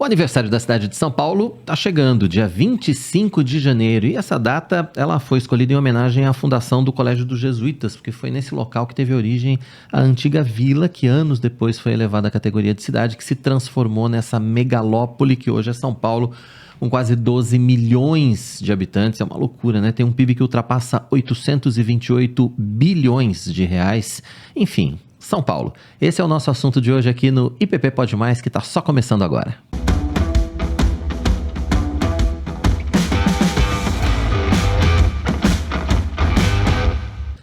O aniversário da cidade de São Paulo está chegando, dia 25 de janeiro, e essa data ela foi escolhida em homenagem à fundação do Colégio dos Jesuítas, porque foi nesse local que teve origem a antiga vila, que anos depois foi elevada à categoria de cidade, que se transformou nessa megalópole que hoje é São Paulo, com quase 12 milhões de habitantes. É uma loucura, né? Tem um PIB que ultrapassa 828 bilhões de reais. Enfim, São Paulo. Esse é o nosso assunto de hoje aqui no IPP Pode Mais, que está só começando agora.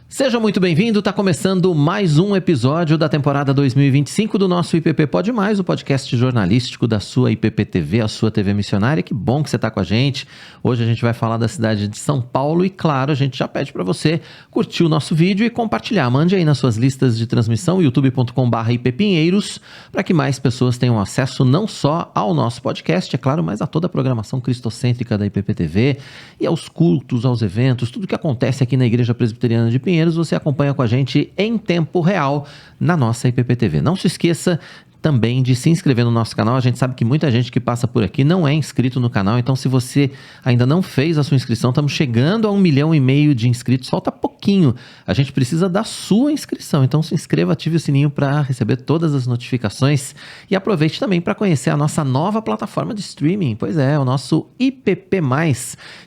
Seja muito bem-vindo, está começando mais um episódio da temporada 2025 do nosso IPP Pode Mais, o podcast jornalístico da sua IPP TV, a sua TV missionária. Que bom que você está com a gente. Hoje a gente vai falar da cidade de São Paulo e, claro, a gente já pede para você curtir o nosso vídeo e compartilhar. Mande aí nas suas listas de transmissão, youtube.com/ippinheiros, para que mais pessoas tenham acesso não só ao nosso podcast, é claro, mas a toda a programação cristocêntrica da IPP TV e aos cultos, aos eventos, tudo que acontece aqui na Igreja Presbiteriana de Pinheiros. Você acompanha com a gente em tempo real na nossa IPP TV. Não se esqueça também de se inscrever no nosso canal. A gente sabe que muita gente que passa por aqui não é inscrito no canal, então se você ainda não fez a sua inscrição, estamos chegando a 1,5 milhão de inscritos, falta pouquinho. A gente precisa da sua inscrição, então se inscreva, ative o sininho para receber todas as notificações e aproveite também para conhecer a nossa nova plataforma de streaming, pois é, o nosso IPP+.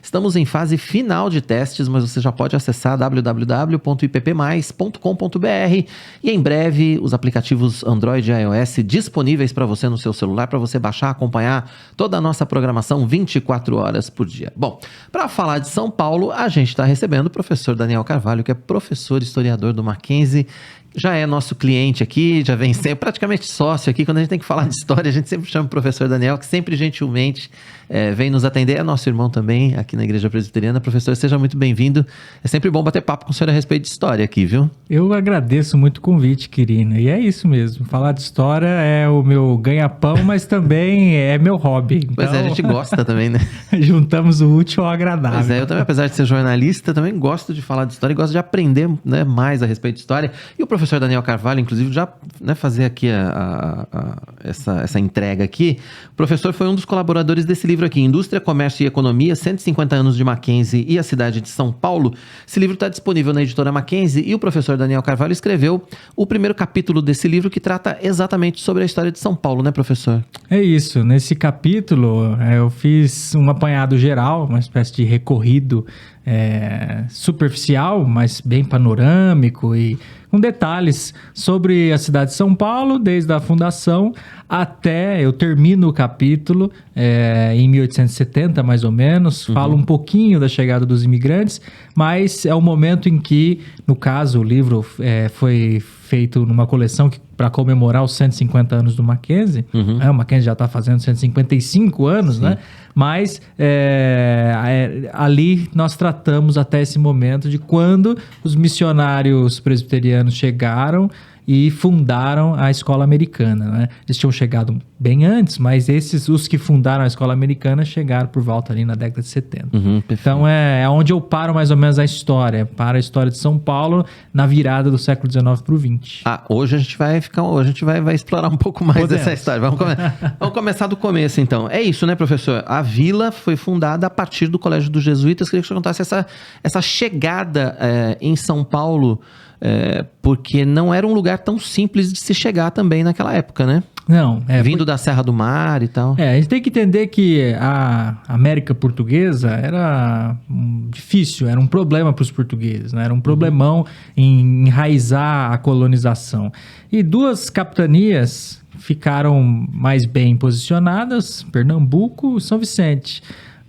Estamos em fase final de testes, mas você já pode acessar www.ippmais.com.br e em breve os aplicativos Android e iOS disponíveis para você no seu celular, para você baixar, acompanhar toda a nossa programação 24 horas por dia. Bom, para falar de São Paulo, a gente está recebendo o professor Daniel Carvalho, que é professor historiador do Mackenzie, já é nosso cliente aqui, já vem sempre, praticamente sócio aqui. Quando a gente tem que falar de história, a gente sempre chama o professor Daniel, que sempre gentilmente vem nos atender. É nosso irmão também aqui na Igreja Presbiteriana. Professor, seja muito bem-vindo. É sempre bom bater papo com o senhor a respeito de história aqui, viu? Eu agradeço muito o convite, Quirino. E é isso mesmo. Falar de história é o meu ganha-pão, mas também é meu hobby. Então, pois é, a gente gosta também, né? Juntamos o útil ao agradável. Pois é, eu também, apesar de ser jornalista, também gosto de falar de história e gosto de aprender, né, mais a respeito de história. E o professor Daniel Carvalho, inclusive, já, né, fazer aqui essa entrega aqui. O professor foi um dos colaboradores desse livro aqui, Indústria, Comércio e Economia, 150 anos de Mackenzie e a cidade de São Paulo. Esse livro está disponível na editora Mackenzie e o professor Daniel Carvalho escreveu o primeiro capítulo desse livro, que trata exatamente sobre a história de São Paulo, né, professor? É isso. Nesse capítulo, eu fiz um apanhado geral, uma espécie de recorrido superficial, mas bem panorâmico e com detalhes sobre a cidade de São Paulo, desde a fundação até, eu termino o capítulo em 1870, mais ou menos, falo um pouquinho da chegada dos imigrantes, mas é o momento em que, no caso, o livro foi feito numa coleção para comemorar os 150 anos do Mackenzie. O Mackenzie já está fazendo 155 anos, sim, né? Mas ali nós tratamos até esse momento de quando os missionários presbiterianos chegaram e fundaram a escola americana, né? Eles tinham chegado bem antes, mas os que fundaram a escola americana chegaram por volta ali na década de 70. Então é onde eu paro mais ou menos a história, para a história de São Paulo na virada do século XIX para o XX. Hoje a gente vai explorar um pouco mais dessa história. Vamos começar do começo, então. É isso, né, professor? A vila foi fundada a partir do Colégio dos Jesuítas. Queria que você contasse essa chegada em São Paulo, porque não era um lugar tão simples de se chegar também naquela época, né? Não. Vindo da Serra do Mar e tal. A gente tem que entender que a América Portuguesa era difícil, era um problema para os portugueses, né? Era um problemão em enraizar a colonização. E duas capitanias ficaram mais bem posicionadas, Pernambuco e São Vicente.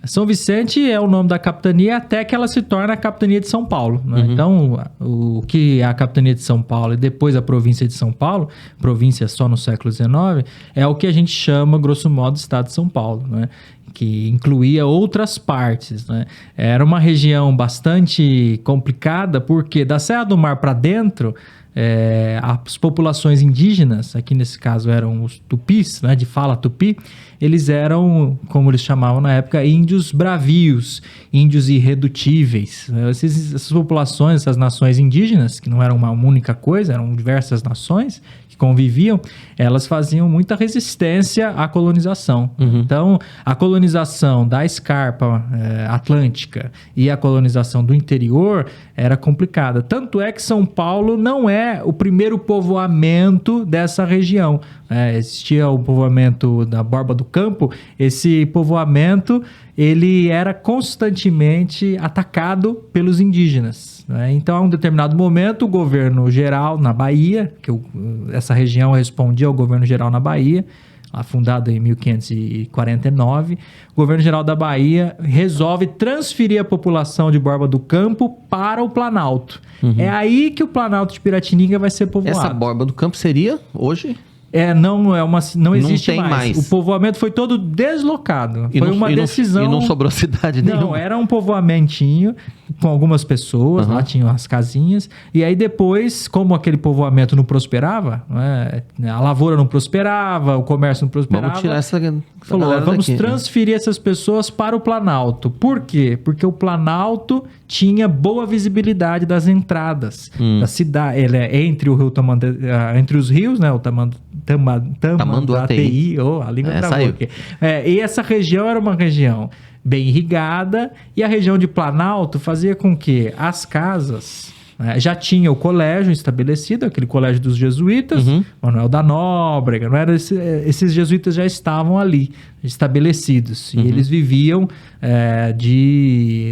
São Vicente é o nome da capitania até que ela se torna a capitania de São Paulo, né? Então, o que é a capitania de São Paulo e depois a província de São Paulo, província só no século XIX, é o que a gente chama, grosso modo, Estado de São Paulo, né? Que incluía outras partes, né? Era uma região bastante complicada, porque da Serra do Mar para dentro, as populações indígenas, aqui nesse caso eram os tupis, né, de fala tupi, eles eram, como eles chamavam na época, índios bravios, índios irredutíveis. Essas populações, essas nações indígenas, que não eram uma única coisa, eram diversas nações, que conviviam, elas faziam muita resistência à colonização. Então, a colonização da escarpa atlântica e a colonização do interior era complicada. Tanto é que São Paulo não é o primeiro povoamento dessa região. Existia o povoamento da Borba do Campo. Esse povoamento ele era constantemente atacado pelos indígenas. Então, a um determinado momento, o governo geral na Bahia, essa região respondia ao governo geral na Bahia, fundado em 1549, o governo geral da Bahia resolve transferir a população de Borba do Campo para o Planalto. É aí que o Planalto de Piratininga vai ser povoado. Essa Borba do Campo seria hoje? Não existe tem mais. O povoamento foi todo deslocado. Foi uma decisão. E não sobrou cidade nenhuma. Não, era um povoamentinho com algumas pessoas, lá tinham as casinhas. E aí depois, como aquele povoamento não prosperava, a lavoura não prosperava, o comércio não prosperava. Vamos tirar essa falou, vamos transferir essas pessoas para o Planalto. Por quê? Porque o Planalto tinha boa visibilidade das da cidade. Ele é entre o rio entre os rios, né? O Tamanduateí, a língua travou aqui. E essa região era uma região bem irrigada, e a região de Planalto fazia com que as casas já tinha o colégio estabelecido, aquele colégio dos jesuítas, Manuel da Nóbrega, não era esses jesuítas já estavam ali estabelecidos, e eles viviam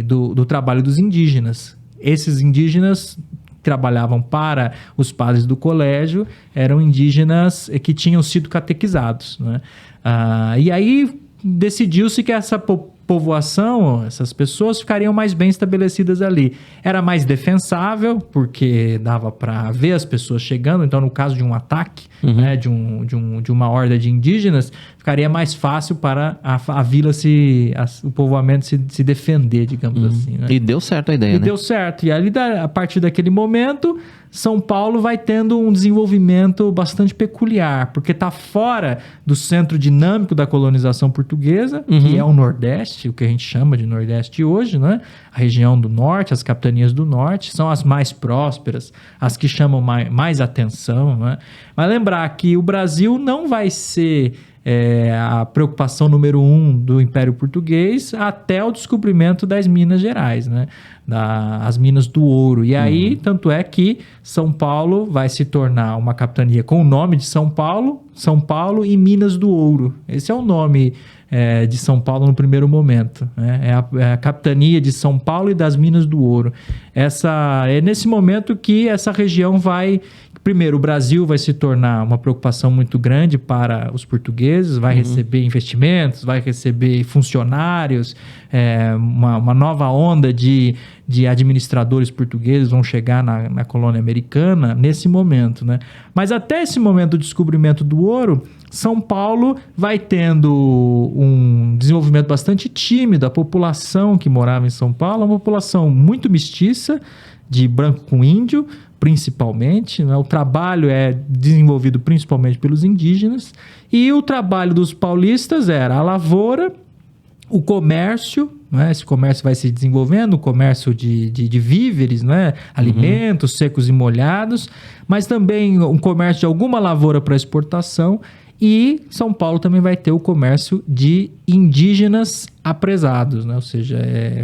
do trabalho dos indígenas. Esses indígenas trabalhavam para os padres do colégio, eram indígenas que tinham sido catequizados, e aí decidiu-se que essa povoação, essas pessoas ficariam mais bem estabelecidas ali. Era mais defensável, porque dava para ver as pessoas chegando. Então, no caso de um ataque, de uma horda de indígenas, ficaria mais fácil para a vila o povoamento se defender, digamos assim. E deu certo a ideia, né? Deu certo. E ali, a partir daquele momento, São Paulo vai tendo um desenvolvimento bastante peculiar, porque está fora do centro dinâmico da colonização portuguesa, que é o Nordeste, o que a gente chama de Nordeste hoje, né? A região do Norte, as capitanias do Norte, são as mais prósperas, as que chamam mais atenção, né? Mas lembrar que o Brasil não vai ser a preocupação número 1 do Império Português até o descobrimento das Minas Gerais, né? As Minas do Ouro. E aí, tanto é que São Paulo vai se tornar uma capitania com o nome de São Paulo e Minas do Ouro. Esse é o nome de São Paulo no primeiro momento, né? É a capitania de São Paulo e das Minas do Ouro. É nesse momento que essa região vai... Primeiro, o Brasil vai se tornar uma preocupação muito grande para os portugueses, vai receber investimentos, vai receber funcionários, uma nova onda de administradores portugueses vão chegar na colônia americana nesse momento, né? Mas até esse momento do descobrimento do ouro, São Paulo vai tendo um desenvolvimento bastante tímido. A população que morava em São Paulo é uma população muito mestiça, de branco com índio, principalmente, né? O trabalho é desenvolvido principalmente pelos indígenas, e o trabalho dos paulistas era a lavoura, o comércio, né? Esse comércio vai se desenvolvendo, o comércio de víveres, né? Alimentos secos e molhados, mas também um comércio de alguma lavoura para exportação. E São Paulo também vai ter o comércio de indígenas apresados, né? Ou seja,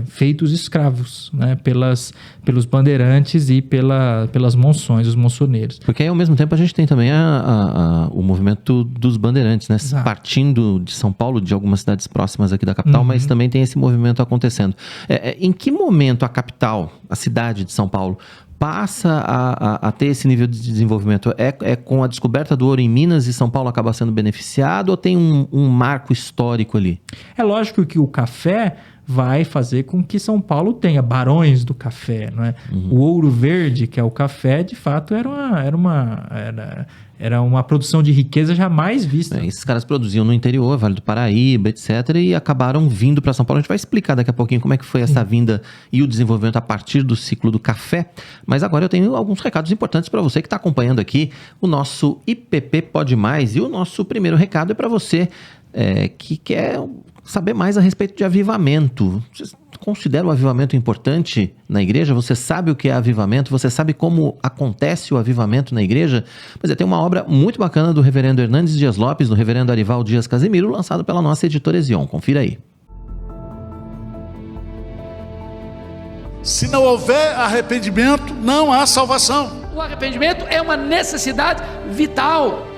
feitos escravos, né? Pelos bandeirantes e pelas monções, os monçoneiros. Porque aí, ao mesmo tempo, a gente tem também o movimento dos bandeirantes, né? Exato. Partindo de São Paulo, de algumas cidades próximas aqui da capital, mas também tem esse movimento acontecendo. Em que momento a capital, a cidade de São Paulo, passa a ter esse nível de desenvolvimento? É com a descoberta do ouro em Minas e São Paulo acaba sendo beneficiado, ou tem um marco histórico ali? É lógico que o café vai fazer com que São Paulo tenha barões do café, não é? O ouro verde, que é o café, de fato era uma produção de riqueza jamais vista. Esses caras produziam no interior, Vale do Paraíba, etc., e acabaram vindo para São Paulo. A gente vai explicar daqui a pouquinho como é que foi essa vinda e o desenvolvimento a partir do ciclo do café. Mas agora eu tenho alguns recados importantes para você que está acompanhando aqui o nosso IPP Pode Mais. E o nosso primeiro recado é para você que quer saber mais a respeito de avivamento. Você considera o avivamento importante na igreja? Você sabe o que é avivamento? Você sabe como acontece o avivamento na igreja? Pois é, tem uma obra muito bacana do reverendo Hernandes Dias Lopes, do reverendo Arival Dias Casimiro, lançado pela nossa editora Ezion. Confira aí. Se não houver arrependimento, não há salvação. O arrependimento é uma necessidade vital.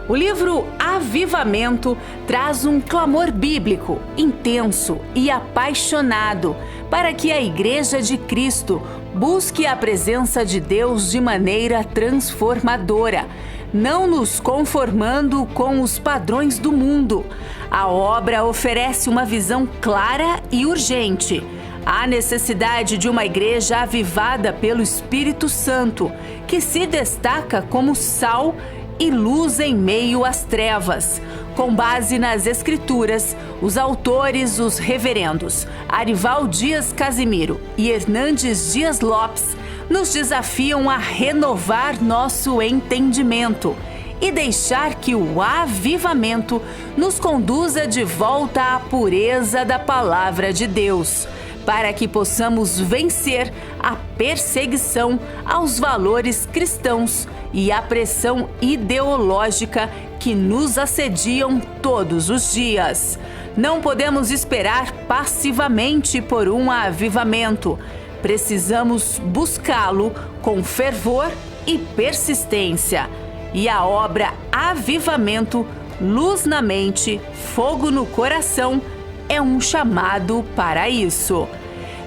O livro Avivamento traz um clamor bíblico, intenso e apaixonado para que a Igreja de Cristo busque a presença de Deus de maneira transformadora, não nos conformando com os padrões do mundo. A obra oferece uma visão clara e urgente. Há necessidade de uma igreja avivada pelo Espírito Santo, que se destaca como sal e luz em meio às trevas. Com base nas Escrituras, os autores, os reverendos Arival Dias Casimiro e Hernandes Dias Lopes, nos desafiam a renovar nosso entendimento e deixar que o avivamento nos conduza de volta à pureza da palavra de Deus, para que possamos vencer a perseguição aos valores cristãos e a pressão ideológica que nos assediam todos os dias. Não podemos esperar passivamente por um avivamento. Precisamos buscá-lo com fervor e persistência. E a obra Avivamento, Luz na Mente, Fogo no Coração é um chamado para isso.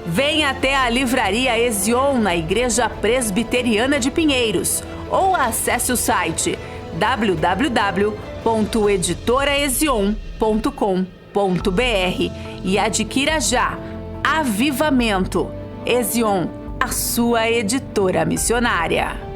Venha até a livraria Ezion na Igreja Presbiteriana de Pinheiros ou acesse o site www.editoraezion.com.br e adquira já Avivamento. Ezion, a sua editora missionária.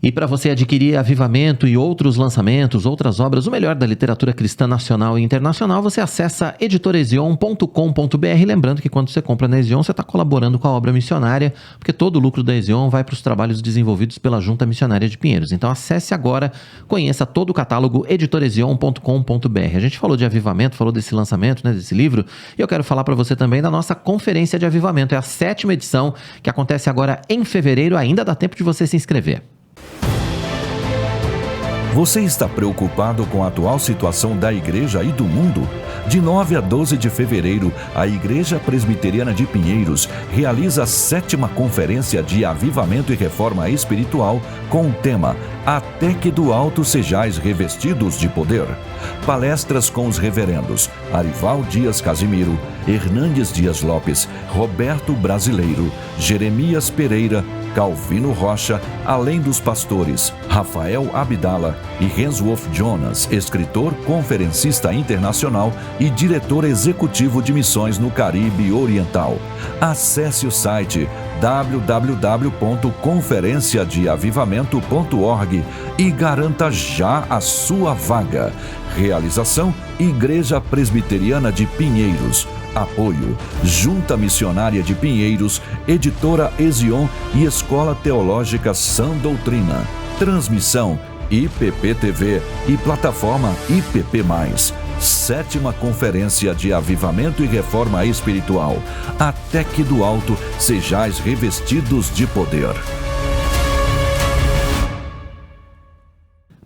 E para você adquirir Avivamento e outros lançamentos, outras obras, o melhor da literatura cristã nacional e internacional, você acessa editorezion.com.br. Lembrando que quando você compra na Ezion, você está colaborando com a obra missionária, porque todo o lucro da Ezion vai para os trabalhos desenvolvidos pela Junta Missionária de Pinheiros. Então acesse agora, conheça todo o catálogo editorezion.com.br. A gente falou de avivamento, falou desse lançamento, né, desse livro, e eu quero falar para você também da nossa conferência de avivamento. É a 7ª edição, que acontece agora em fevereiro. Ainda dá tempo de você se inscrever. Você está preocupado com a atual situação da igreja e do mundo? De 9 a 12 de fevereiro, a Igreja Presbiteriana de Pinheiros realiza a 7ª Conferência de Avivamento e Reforma Espiritual com o tema Até que do Alto Sejais Revestidos de Poder. Palestras com os reverendos Arival Dias Casimiro, Hernandes Dias Lopes, Roberto Brasileiro, Jeremias Pereira, Calvino Rocha, além dos pastores Rafael Abdala e Hensworth Jonas, escritor, conferencista internacional e diretor executivo de missões no Caribe Oriental. Acesse o site www.conferenciadeavivamento.org e garanta já a sua vaga. Realização: Igreja Presbiteriana de Pinheiros. Apoio: Junta Missionária de Pinheiros, Editora Ezion e Escola Teológica Sã Doutrina. Transmissão: IPP-TV e plataforma IPP+. 7ª Conferência de Avivamento e Reforma Espiritual. Até que do alto sejais revestidos de poder.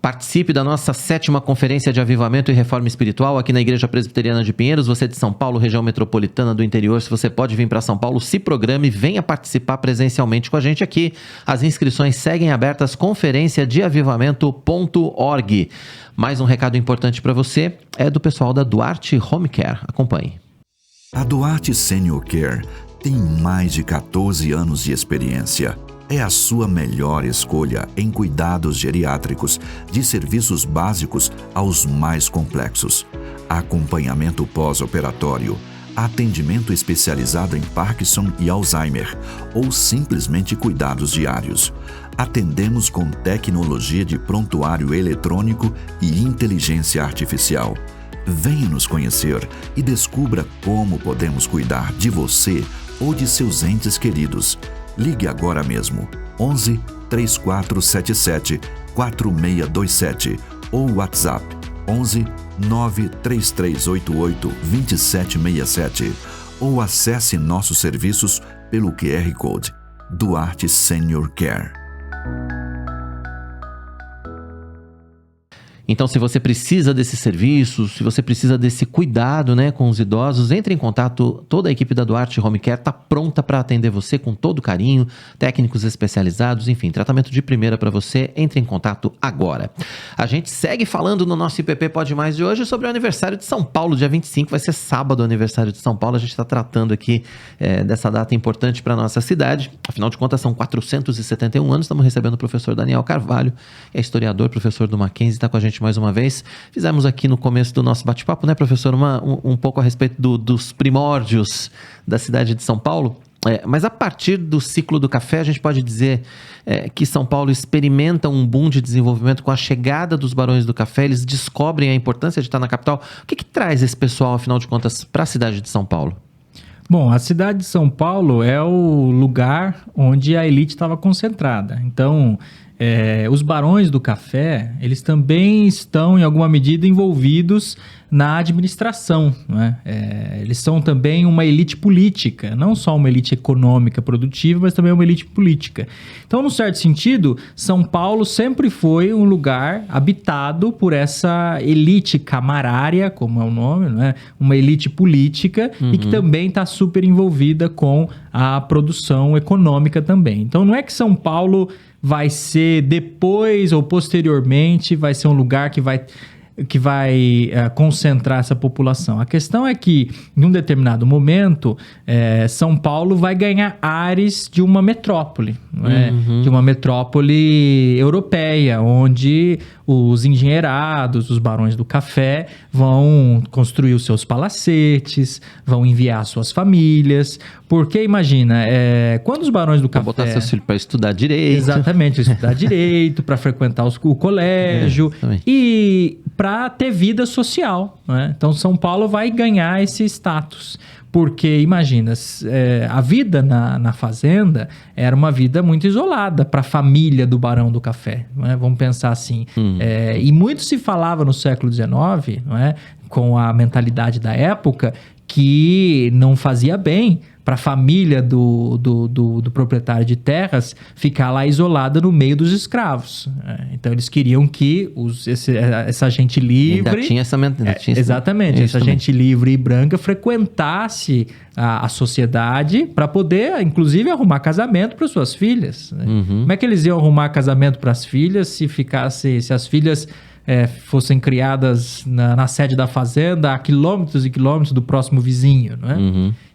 Participe da nossa 7ª Conferência de Avivamento e Reforma Espiritual aqui na Igreja Presbiteriana de Pinheiros. Você é de São Paulo, região metropolitana do interior, se você pode vir para São Paulo, se programe, venha participar presencialmente com a gente aqui. As inscrições seguem abertas, conferenciadeavivamento.org. Mais um recado importante para você é do pessoal da Duarte Home Care. Acompanhe. A Duarte Senior Care tem mais de 14 anos de experiência. É a sua melhor escolha em cuidados geriátricos, de serviços básicos aos mais complexos. Acompanhamento pós-operatório, atendimento especializado em Parkinson e Alzheimer, ou simplesmente cuidados diários. Atendemos com tecnologia de prontuário eletrônico e inteligência artificial. Venha nos conhecer e descubra como podemos cuidar de você ou de seus entes queridos. Ligue agora mesmo, 11 3477 4627 ou WhatsApp 11 93388 2767 ou acesse nossos serviços pelo QR Code Duarte Senior Care. Então, se você precisa desse serviço, se você precisa desse cuidado, né, com os idosos, entre em contato. Toda a equipe da Duarte Home Care está pronta para atender você com todo carinho, técnicos especializados, enfim, tratamento de primeira para você. Entre em contato agora. A gente segue falando no nosso IPP Pode Mais de hoje sobre o aniversário de São Paulo, dia 25, vai ser sábado o aniversário de São Paulo. A gente está tratando aqui dessa data importante para a nossa cidade. Afinal de contas, são 471 anos. Estamos recebendo o professor Daniel Carvalho, que é historiador, professor do Mackenzie, está com a gente mais uma vez. Fizemos aqui no começo do nosso bate-papo, né, professor, um pouco a respeito dos primórdios da cidade de São Paulo. Mas a partir do ciclo do café, a gente pode dizer que São Paulo experimenta um boom de desenvolvimento com a chegada dos barões do café. Eles descobrem a importância de estar na capital. O que traz esse pessoal, afinal de contas, para a cidade de São Paulo? Bom, a cidade de São Paulo é o lugar onde a elite estava concentrada. Então, os barões do café, eles também estão, em alguma medida, envolvidos na administração, né? Eles são também uma elite política, não só uma elite econômica produtiva, mas também uma elite política. Então, num certo sentido, São Paulo sempre foi um lugar habitado por essa elite camarária, como é o nome, né? Uma elite política, e que também está super envolvida com a produção econômica também. Então, não é que São Paulo vai ser depois ou posteriormente, vai ser um lugar que vai concentrar essa população. A questão é que, em um determinado momento, São Paulo vai ganhar ares de uma metrópole, né? De uma metrópole europeia, onde os engenheirados, os barões do café, vão construir os seus palacetes, vão enviar suas famílias, porque imagina, quando os barões do café... botar seus filhos para estudar direito. Exatamente, estudar direito, para frequentar o colégio e para ter vida social, né? Então, São Paulo vai ganhar esse status. Porque, imagina, a vida na fazenda era uma vida muito isolada para a família do Barão do Café, né? Vamos pensar assim. E muito se falava no século XIX, né, com a mentalidade da época, que não fazia bem para a família do proprietário de terras ficar lá isolada no meio dos escravos. Então, eles queriam que essa gente livre... Ainda tinha essa mentalidade. Exatamente. Essa gente livre e branca frequentasse a sociedade para poder, inclusive, arrumar casamento para suas filhas, né? Como é que eles iam arrumar casamento para as filhas se as filhas... fossem criadas na sede da fazenda a quilômetros e quilômetros do próximo vizinho, não é?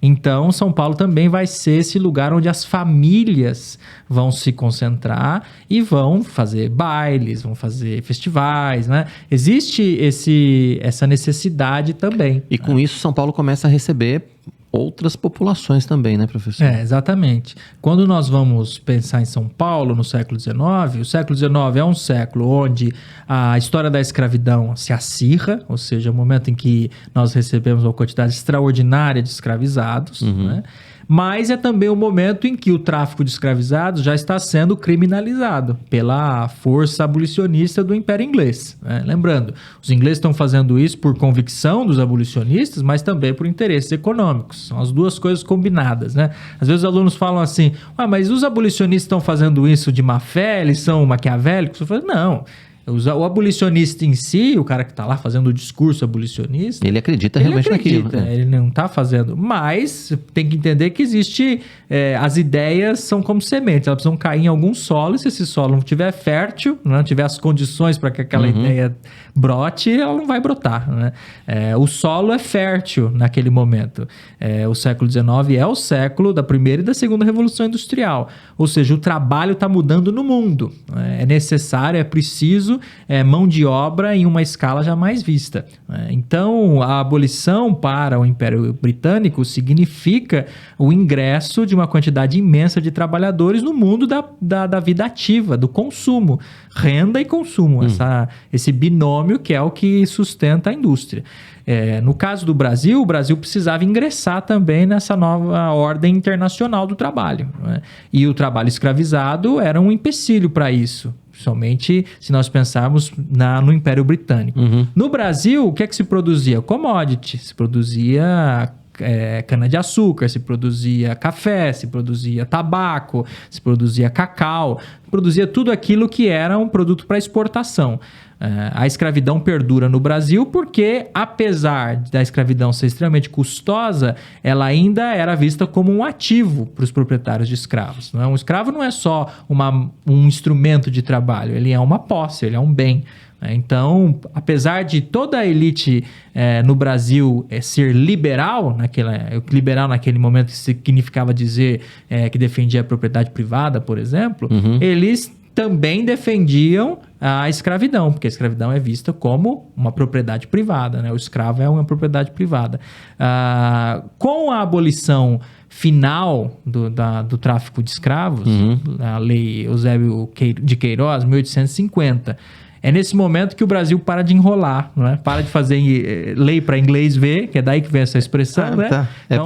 Então, São Paulo também vai ser esse lugar onde as famílias vão se concentrar e vão fazer bailes, vão fazer festivais, né? Existe essa necessidade também. E com isso, São Paulo começa a receber outras populações também, né, professor? Exatamente. Quando nós vamos pensar em São Paulo no século XIX, o século XIX é um século onde a história da escravidão se acirra, ou seja, o momento em que nós recebemos uma quantidade extraordinária de escravizados, né? Mas é também o momento em que o tráfico de escravizados já está sendo criminalizado pela força abolicionista do Império Inglês, né? Lembrando, os ingleses estão fazendo isso por convicção dos abolicionistas, mas também por interesses econômicos. São as duas coisas combinadas, né? Às vezes os alunos falam assim, mas os abolicionistas estão fazendo isso de má fé, eles são maquiavélicos? Eu falo, não. O abolicionista em si, o cara que está lá fazendo o discurso abolicionista... Ele acredita realmente naquilo. Ele não está fazendo. Mas tem que entender que existe... as ideias são como sementes. Elas precisam cair em algum solo. E se esse solo não estiver fértil, não tiver as condições para que aquela ideia brote, ela não vai brotar, né? O solo é fértil naquele momento. O século XIX é o século da primeira e da segunda Revolução Industrial. Ou seja, o trabalho está mudando no mundo. É necessário, é preciso mão de obra em uma escala jamais vista. Então, a abolição para o Império Britânico significa o ingresso de uma quantidade imensa de trabalhadores no mundo da vida ativa, do consumo, renda e consumo, esse binômio que é o que sustenta a indústria. No caso do Brasil, o Brasil precisava ingressar também nessa nova ordem internacional do trabalho, né? E o trabalho escravizado era um empecilho para isso. Principalmente se nós pensarmos no Império Britânico. No Brasil, o que é que se produzia? Commodity. Se produzia cana-de-açúcar, se produzia café, se produzia tabaco, se produzia cacau, produzia tudo aquilo que era um produto para exportação. A escravidão perdura no Brasil porque, apesar da escravidão ser extremamente custosa, ela ainda era vista como um ativo para os proprietários de escravos. Um escravo não é só um instrumento de trabalho, ele é uma posse, ele é um bem. Então, apesar de toda a elite no Brasil ser liberal naquele momento significava dizer que defendia a propriedade privada, por exemplo, eles também defendiam a escravidão, porque a escravidão é vista como uma propriedade privada, né? O escravo é uma propriedade privada. Com a abolição final do tráfico de escravos, a lei Eusébio de Queiroz, 1850, é nesse momento que o Brasil para de enrolar, não é? Para de fazer lei para inglês ver, que é daí que vem essa expressão, né? Tá. Então,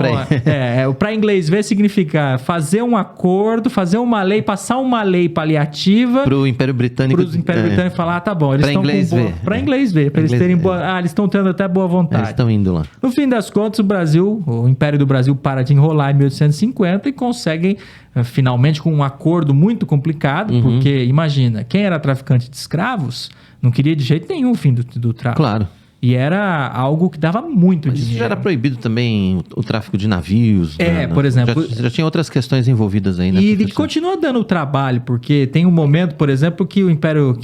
para inglês ver significa fazer um acordo, fazer uma lei, passar uma lei paliativa para o Império Britânico. Para os Impérios Britânicos falar, tá bom, eles estão com para inglês ver, para eles terem boa, eles estão tendo até boa vontade. Eles estão indo lá. No fim das contas, o Império do Brasil para de enrolar em 1850 e conseguem finalmente com um acordo muito complicado, porque imagina, quem era traficante de escravos não queria de jeito nenhum o fim do tráfico. Claro. E era algo que dava muito dinheiro. Isso já era proibido também, o tráfico de navios. Por exemplo. Já tinha outras questões envolvidas aí, né? E continua dando trabalho, porque tem um momento, por exemplo, que o Império,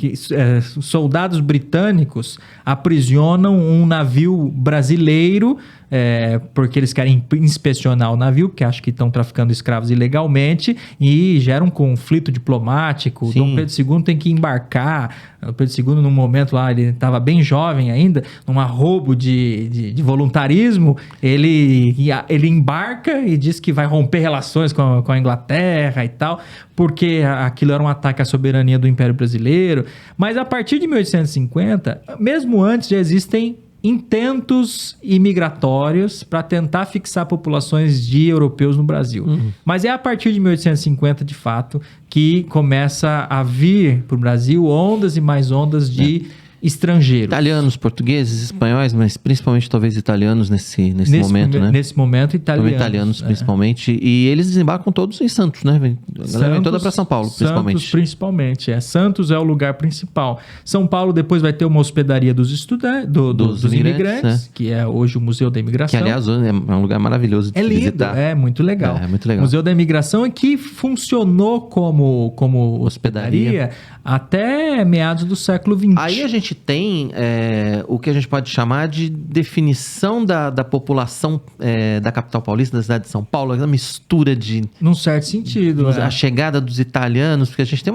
soldados britânicos aprisionam um navio brasileiro, porque eles querem inspecionar o navio, porque acham que estão traficando escravos ilegalmente, e gera um conflito diplomático. Sim. Dom Pedro II tem que embarcar. Dom Pedro II, num momento lá, ele estava bem jovem ainda, num arrobo de voluntarismo, ele embarca e diz que vai romper relações com a Inglaterra e tal, porque aquilo era um ataque à soberania do Império Brasileiro. Mas a partir de 1850, mesmo antes, já existem intentos imigratórios para tentar fixar populações de europeus no Brasil. Mas é a partir de 1850, de fato, que começa a vir para o Brasil ondas e mais ondas de estrangeiros. Italianos, portugueses, espanhóis, mas principalmente talvez italianos nesse momento, né? Nesse momento, italianos. Principalmente. E eles desembarcam todos em Santos, né? A galera vem toda para São Paulo, principalmente. Santos, principalmente. Santos é o lugar principal. São Paulo depois vai ter uma hospedaria dos estudantes, dos imigrantes, que é hoje o Museu da Imigração. Que, aliás, é um lugar maravilhoso de se visitar. É lindo, é muito legal. É muito legal. Museu da Imigração é que funcionou como hospedaria até meados do século XX. Aí a gente tem o que a gente pode chamar de definição da população da capital paulista, da cidade de São Paulo, aquela mistura de... Num certo sentido. A chegada dos italianos, porque a gente tem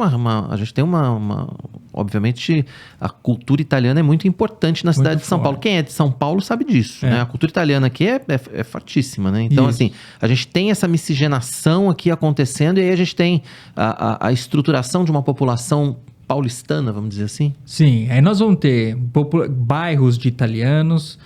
obviamente, a cultura italiana é muito importante na cidade de São Paulo. Quem é de São Paulo sabe disso, né? A cultura italiana aqui é fortíssima, né? Então, assim, a gente tem essa miscigenação aqui acontecendo e aí a gente tem a estruturação de uma população paulistana, vamos dizer assim? Sim, aí nós vamos ter bairros de italianos,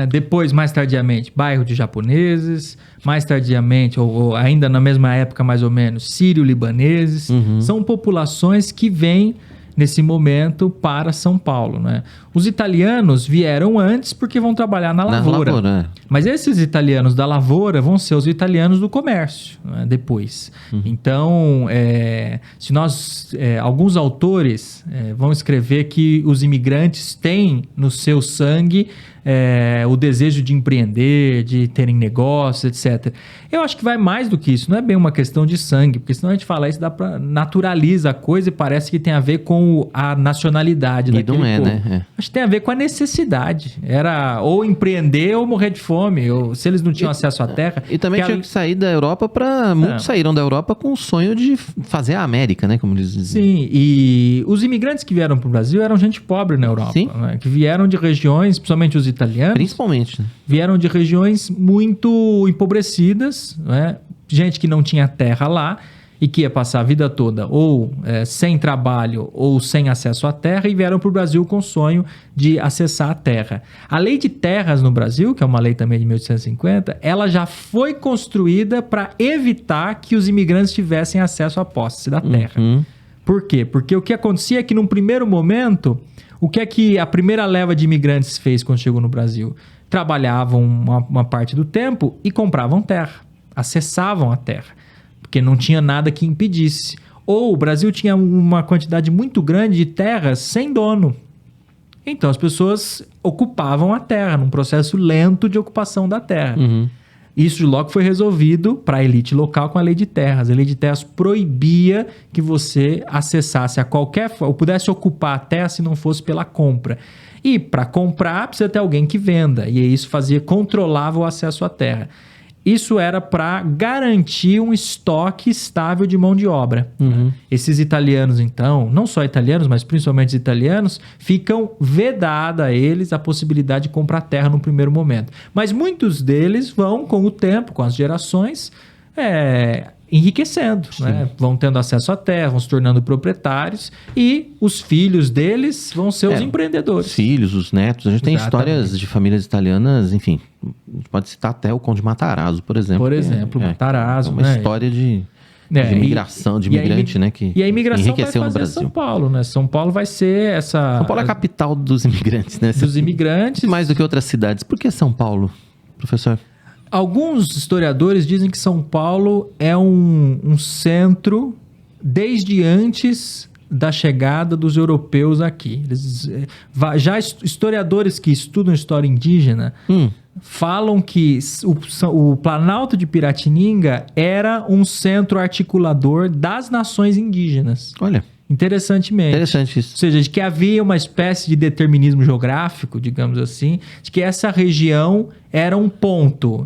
depois, mais tardiamente, bairro de japoneses, mais tardiamente, ou ainda na mesma época mais ou menos, sírio-libaneses. São populações que vêm nesse momento para São Paulo, né? Os italianos vieram antes porque vão trabalhar na lavoura. Mas esses italianos da lavoura vão ser os italianos do comércio, né? Depois. Então, alguns autores vão escrever que os imigrantes têm no seu sangue o desejo de empreender, de terem negócios, etc. Eu acho que vai mais do que isso. Não é bem uma questão de sangue, porque senão a gente fala isso, naturaliza a coisa e parece que tem a ver com a nacionalidade daquele povo. Né? Acho que tem a ver com a necessidade. Era ou empreender ou morrer de fome, ou se eles não tinham acesso à terra. E também tinha que sair da Europa muitos saíram da Europa com o sonho de fazer a América, né? Como eles diziam. Sim, e os imigrantes que vieram para o Brasil eram gente pobre na Europa. Sim. Né? Que vieram de regiões, principalmente os italianos. Principalmente. Né? Vieram de regiões muito empobrecidas, né? Gente que não tinha terra lá e que ia passar a vida toda ou sem trabalho ou sem acesso à terra e vieram para o Brasil com o sonho de acessar a terra. A lei de terras no Brasil, que é uma lei também de 1850, ela já foi construída para evitar que os imigrantes tivessem acesso à posse da terra. Por quê? Porque o que acontecia é que, num primeiro momento, o que é que a primeira leva de imigrantes fez quando chegou no Brasil? Trabalhavam uma parte do tempo e compravam terra, acessavam a terra, porque não tinha nada que impedisse. Ou o Brasil tinha uma quantidade muito grande de terras sem dono. Então as pessoas ocupavam a terra, num processo lento de ocupação da terra. Isso logo foi resolvido para a elite local com a lei de terras. A lei de terras proibia que você acessasse a qualquer forma, ou pudesse ocupar a terra se não fosse pela compra. E para comprar precisa ter alguém que venda. E isso controlava o acesso à terra. Isso era para garantir um estoque estável de mão de obra. Esses italianos, então, não só italianos, mas principalmente os italianos, ficam vedada a eles a possibilidade de comprar terra no primeiro momento. Mas muitos deles vão, com o tempo, com as gerações, enriquecendo, né? Vão tendo acesso à terra, vão se tornando proprietários e os filhos deles vão ser os empreendedores. Os filhos, os netos. A gente tem histórias de famílias italianas, enfim, a gente pode citar até o Conde Matarazzo, por exemplo. Por exemplo, Matarazzo. É uma história de migração, de imigrante, né? Que e a imigração enriqueceu vai fazer no Brasil. São Paulo, né? São Paulo vai ser essa... São Paulo é a capital dos imigrantes, né? Dos imigrantes. Mais do que outras cidades. Por que São Paulo, professor? Alguns historiadores dizem que São Paulo é um centro desde antes da chegada dos europeus aqui. Historiadores que estudam história indígena falam que o Planalto de Piratininga era um centro articulador das nações indígenas. Olha, interessantemente. Interessante isso. Ou seja, de que havia uma espécie de determinismo geográfico, digamos assim, de que essa região era um ponto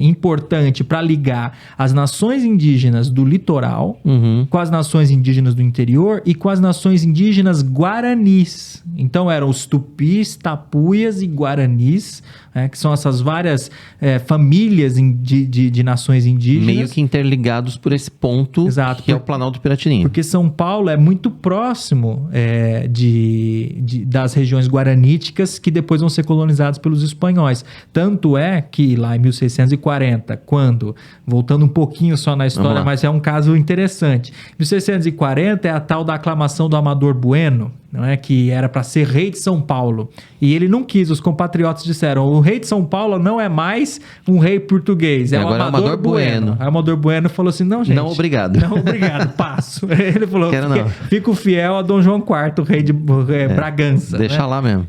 importante para ligar as nações indígenas do litoral com as nações indígenas do interior e com as nações indígenas guaranis. Então eram os tupis, tapuias e guaranis, que são essas várias famílias de nações indígenas. Meio que interligados por esse ponto. Exato, que é o Planalto Piratininga. Porque São Paulo é muito próximo das regiões guaraníticas que depois vão ser colonizadas pelos espanhóis. Tanto é que lá em 1640, quando, voltando um pouquinho só na história, mas é um caso interessante. 1640 é a tal da aclamação do Amador Bueno, não é? Que era para ser rei de São Paulo. E ele não quis, os compatriotas disseram, o rei de São Paulo não é mais um rei português, é o Amador Bueno. O Amador Bueno falou assim, não, gente. Não, obrigado. Não, obrigado, passo. Ele falou, fico fiel a Dom João IV, rei de Bragança. Deixa lá mesmo.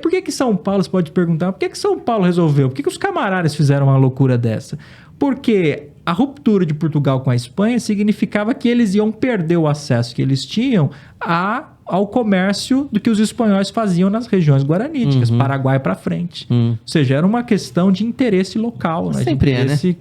Por que São Paulo, você pode perguntar, por que São Paulo resolveu? Por que os camaradas fizeram uma loucura dessa? Porque a ruptura de Portugal com a Espanha significava que eles iam perder o acesso que eles tinham ao comércio do que os espanhóis faziam nas regiões guaraníticas, Paraguai para frente. Ou seja, era uma questão de interesse local. Né? Sempre interesse,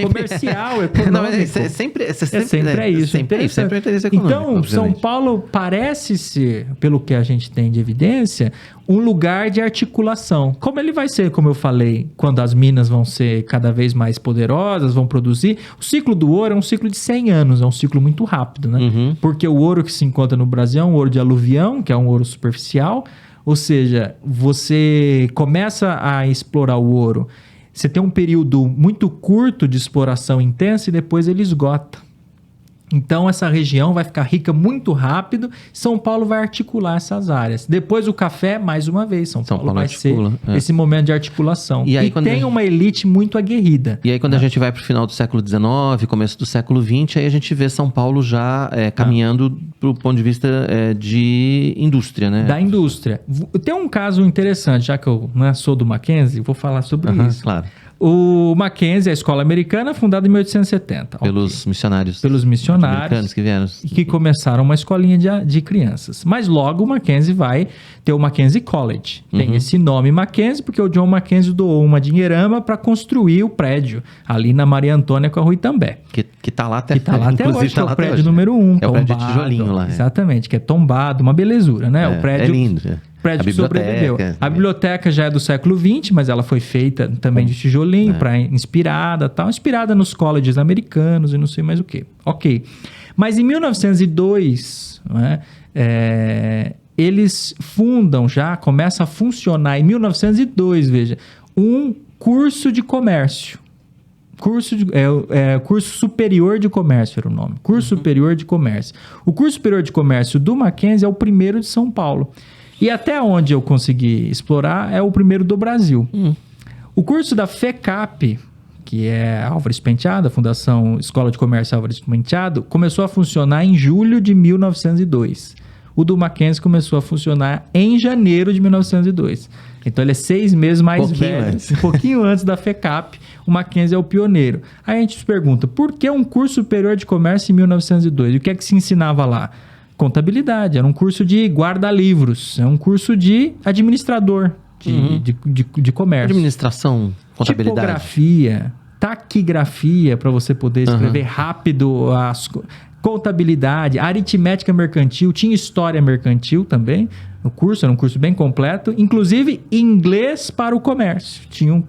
comercial, econômico. Não, sempre é isso. Sempre é interesse econômico. Então, obviamente. São Paulo parece ser, pelo que a gente tem de evidência, um lugar de articulação. Como ele vai ser, como eu falei, quando as minas vão ser cada vez mais poderosas, vão produzir. O ciclo do ouro é um ciclo de 100 anos, é um ciclo muito rápido, né? Porque o ouro que se encontra no Brasil é um ouro de aluvião, que é um ouro superficial. Ou seja, você começa a explorar o ouro, você tem um período muito curto de exploração intensa e depois ele esgota. Então, essa região vai ficar rica muito rápido. São Paulo vai articular essas áreas. Depois, o café, mais uma vez. São Paulo vai articula, ser esse momento de articulação. E tem uma elite muito aguerrida. E aí, quando a gente vai para o final do século XIX, começo do século XX, aí a gente vê São Paulo já caminhando para o ponto de vista de indústria, né? Da indústria. Tem um caso interessante, já que eu sou do Mackenzie, vou falar sobre isso. Claro. O Mackenzie, a escola americana, fundada em 1870. Pelos missionários. Pelos missionários. Americanos que vieram. Que começaram uma escolinha de crianças. Mas logo o Mackenzie vai ter o Mackenzie College. Tem esse nome Mackenzie porque o John Mackenzie doou uma dinheirama para construir o prédio ali na Maria Antônia com a Rua Itambé. Que tá lá até, hoje, que é o prédio número 1. É o prédio de tijolinho lá. Exatamente, que é tombado, uma belezura, né? O prédio, é lindo, prédio que sobreviveu. A biblioteca já é do século XX, mas ela foi feita também de tijolinho, inspirada nos colleges americanos e não sei mais o que. Ok. Mas em 1902, eles fundam começa a funcionar em 1902, veja, um curso de comércio. Curso Superior de Comércio era o nome. Curso Superior de Comércio. O curso Superior de Comércio do Mackenzie é o primeiro de São Paulo. E até onde eu consegui explorar, é o primeiro do Brasil. O curso da FECAP, que é Álvares Penteado, a Fundação Escola de Comércio Álvares Penteado, começou a funcionar em julho de 1902. O do Mackenzie começou a funcionar em janeiro de 1902. Então ele é 6 meses mais velho. Um pouquinho antes da FECAP, o Mackenzie é o pioneiro. Aí a gente se pergunta, por que um curso superior de comércio em 1902? E o que é que se ensinava lá? Contabilidade, era um curso de guarda-livros, é um curso de administrador de comércio. Administração, contabilidade. Tipografia, taquigrafia, para você poder escrever rápido as contabilidade, aritmética mercantil, tinha história mercantil também. O curso era um curso bem completo, inclusive inglês para o comércio. Tinha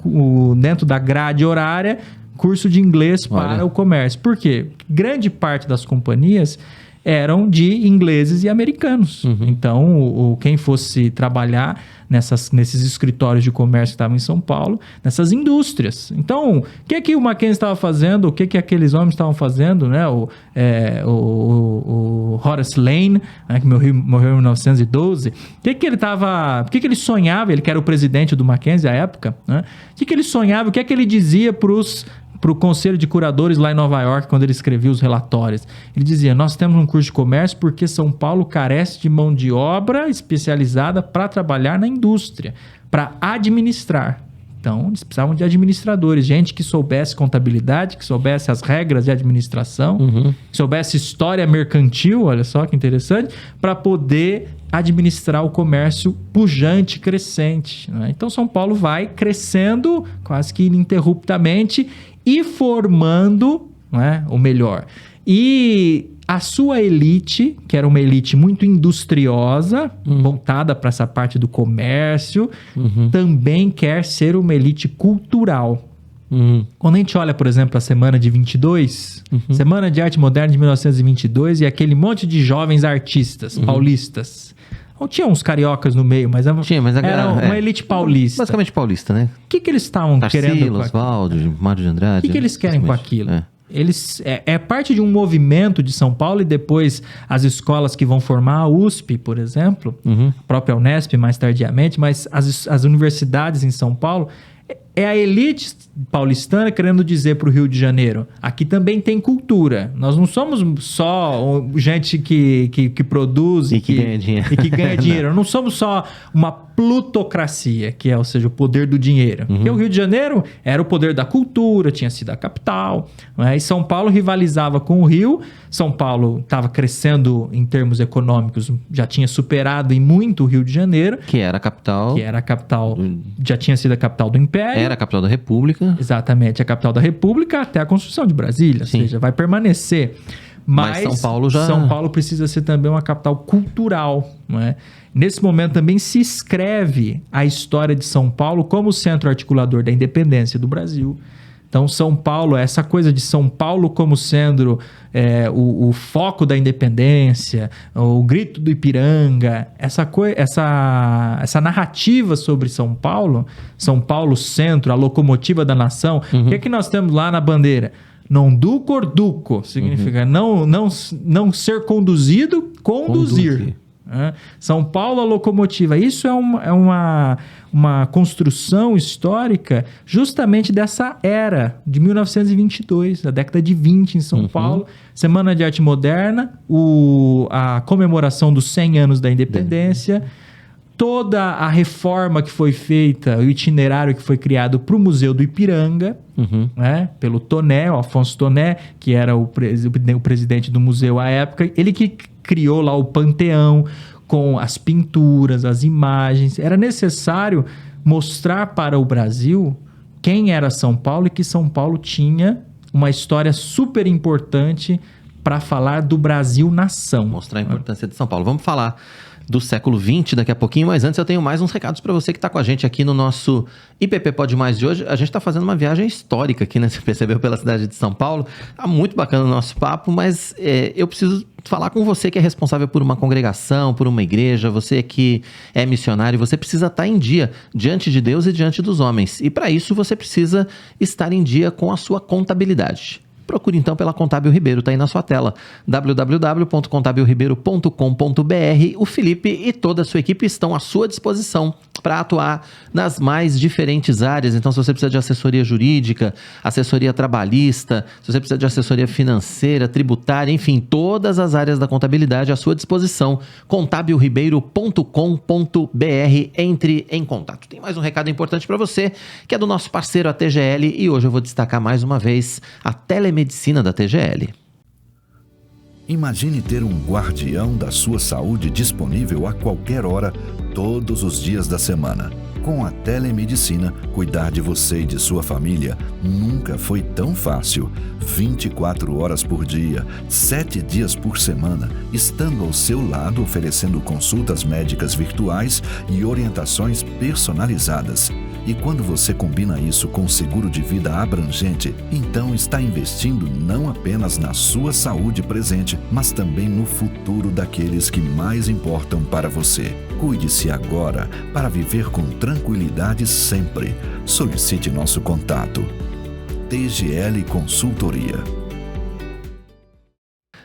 dentro da grade horária, curso de inglês para o comércio. Por quê? Grande parte das companhias eram de ingleses e americanos. Então, quem fosse trabalhar nesses escritórios de comércio que estavam em São Paulo, nessas indústrias. Então, o que o Mackenzie estava fazendo? O que aqueles homens estavam fazendo? Né? O Horace Lane, né, que morreu em 1912. O que ele estava... O que ele sonhava? Ele que era o presidente do Mackenzie à época. Né? O que ele sonhava? O que ele dizia para o conselho de curadores lá em Nova York, quando ele escrevia os relatórios? Ele dizia, nós temos um curso de comércio porque São Paulo carece de mão de obra especializada para trabalhar na indústria, para administrar. Então, eles precisavam de administradores, gente que soubesse contabilidade, que soubesse as regras de administração, que soubesse história mercantil, olha só que interessante, para poder administrar o comércio pujante, crescente. Né? Então, São Paulo vai crescendo quase que ininterruptamente e formando, né, o melhor. E a sua elite, que era uma elite muito industriosa, voltada para essa parte do comércio, também quer ser uma elite cultural. Quando a gente olha, por exemplo, a Semana de 22, Semana de Arte Moderna de 1922, e aquele monte de jovens artistas paulistas. Não tinha uns cariocas no meio, mas era uma elite paulista. Basicamente paulista, né? O que eles estavam querendo? Tarsila, Oswaldo, Mário de Andrade. O que eles querem com aquilo? Eles é parte de um movimento de São Paulo, e depois as escolas que vão formar a USP, por exemplo, a própria Unesp mais tardiamente, mas as universidades em São Paulo, é a elite paulistana querendo dizer para o Rio de Janeiro, aqui também tem cultura. Nós não somos só gente que produz e que ganha dinheiro. E que ganha dinheiro. Não somos só uma plutocracia, que é, ou seja, o poder do dinheiro. Porque o Rio de Janeiro era o poder da cultura, tinha sido a capital, né? E São Paulo rivalizava com o Rio. São Paulo estava crescendo em termos econômicos, já tinha superado em muito o Rio de Janeiro. Que era a capital. Já tinha sido a capital do Império. Era a capital da República. Exatamente, a capital da República até a construção de Brasília. Sim. Ou seja, vai permanecer. Mas São Paulo precisa ser também uma capital cultural, não é? Nesse momento também se escreve a história de São Paulo como centro articulador da independência do Brasil. Então, São Paulo, essa coisa de São Paulo como sendo o foco da independência, o grito do Ipiranga, essa narrativa sobre São Paulo centro, a locomotiva da nação. O que é que nós temos lá na bandeira? Non duco or duco, significa não ser conduzido, conduzir. São Paulo, a locomotiva. Isso é uma construção histórica justamente dessa era de 1922, da década de 20 em São Paulo. Semana de Arte Moderna, a comemoração dos 100 anos da independência, toda a reforma que foi feita, o itinerário que foi criado para o Museu do Ipiranga, né, pelo Toné, o Afonso Toné, que era o presidente do museu à época. Ele que criou lá o Panteão, com as pinturas, as imagens. Era necessário mostrar para o Brasil quem era São Paulo e que São Paulo tinha uma história super importante para falar do Brasil nação. Mostrar a importância de São Paulo. Vamos falar do século XX daqui a pouquinho, mas antes eu tenho mais uns recados para você que está com a gente aqui no nosso IPP Pode Mais de hoje. A gente está fazendo uma viagem histórica aqui, né? Você percebeu, pela cidade de São Paulo. Tá muito bacana o nosso papo, mas eu preciso falar com você que é responsável por uma congregação, por uma igreja, você que é missionário, você precisa estar em dia diante de Deus e diante dos homens. E para isso você precisa estar em dia com a sua contabilidade. Procure então pela Contábil Ribeiro, está aí na sua tela, www.contabilribeiro.com.br. O Felipe e toda a sua equipe estão à sua disposição para atuar nas mais diferentes áreas. Então, se você precisa de assessoria jurídica, assessoria trabalhista, se você precisa de assessoria financeira, tributária, enfim, todas as áreas da contabilidade à sua disposição, contabilribeiro.com.br. Entre em contato. Tem mais um recado importante para você, que é do nosso parceiro, a TGL, e hoje eu vou destacar mais uma vez a telemedicina da TGL. Imagine ter um guardião da sua saúde disponível a qualquer hora, todos os dias da semana. Com a telemedicina, cuidar de você e de sua família nunca foi tão fácil. 24 horas por dia, 7 dias por semana, estando ao seu lado oferecendo consultas médicas virtuais e orientações personalizadas. E quando você combina isso com um seguro de vida abrangente, então está investindo não apenas na sua saúde presente, mas também no futuro daqueles que mais importam para você. Cuide-se agora para viver com tranquilidade sempre. Solicite nosso contato. TGL Consultoria.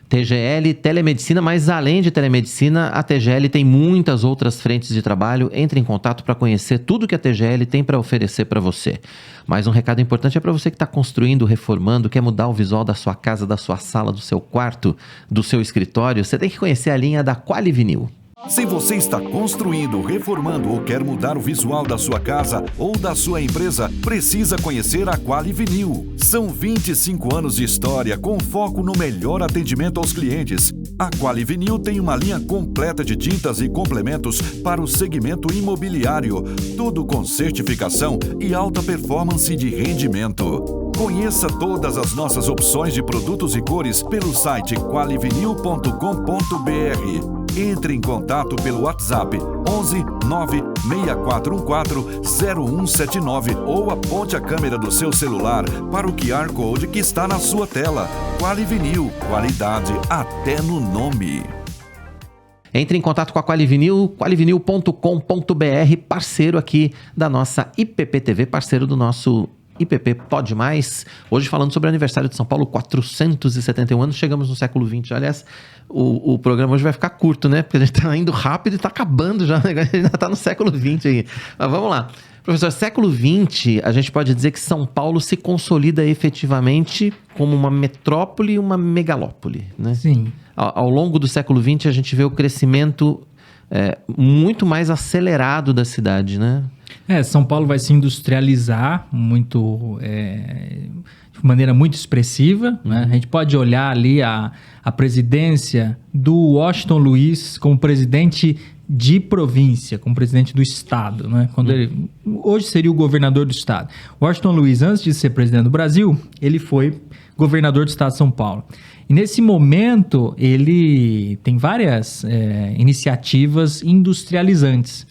TGL Telemedicina, mas além de telemedicina, a TGL tem muitas outras frentes de trabalho. Entre em contato para conhecer tudo que a TGL tem para oferecer para você. Mais um recado importante é para você que está construindo, reformando, quer mudar o visual da sua casa, da sua sala, do seu quarto, do seu escritório. Você tem que conhecer a linha da Qualivinil. Se você está construindo, reformando ou quer mudar o visual da sua casa ou da sua empresa, precisa conhecer a Qualivinil. São 25 anos de história com foco no melhor atendimento aos clientes. A Qualivinil tem uma linha completa de tintas e complementos para o segmento imobiliário, tudo com certificação e alta performance de rendimento. Conheça todas as nossas opções de produtos e cores pelo site qualivinil.com.br. Entre em contato pelo WhatsApp 11 96414 0179 ou aponte a câmera do seu celular para o QR Code que está na sua tela. Qualivinil, qualidade até no nome. Entre em contato com a Qualivinil, qualivinil.com.br, parceiro aqui da nossa IPP TV, parceiro do nosso IPP Pode Mais. Hoje falando sobre o aniversário de São Paulo, 471 anos, chegamos no século XX. Aliás, o programa hoje vai ficar curto, né? Porque a gente tá indo rápido e tá acabando já, a gente ainda tá no século XX aí. Mas vamos lá. Professor, século XX, a gente pode dizer que São Paulo se consolida efetivamente como uma metrópole e uma megalópole, né? Sim. Ao longo do século XX, a gente vê o crescimento muito mais acelerado da cidade, né? São Paulo vai se industrializar muito, de maneira muito expressiva, né? A gente pode olhar ali a presidência do Washington Luiz como presidente de província, como presidente do estado, né? Quando ele, hoje seria o governador do estado. Washington Luiz, antes de ser presidente do Brasil, ele foi governador do estado de São Paulo. E nesse momento, ele tem várias iniciativas industrializantes.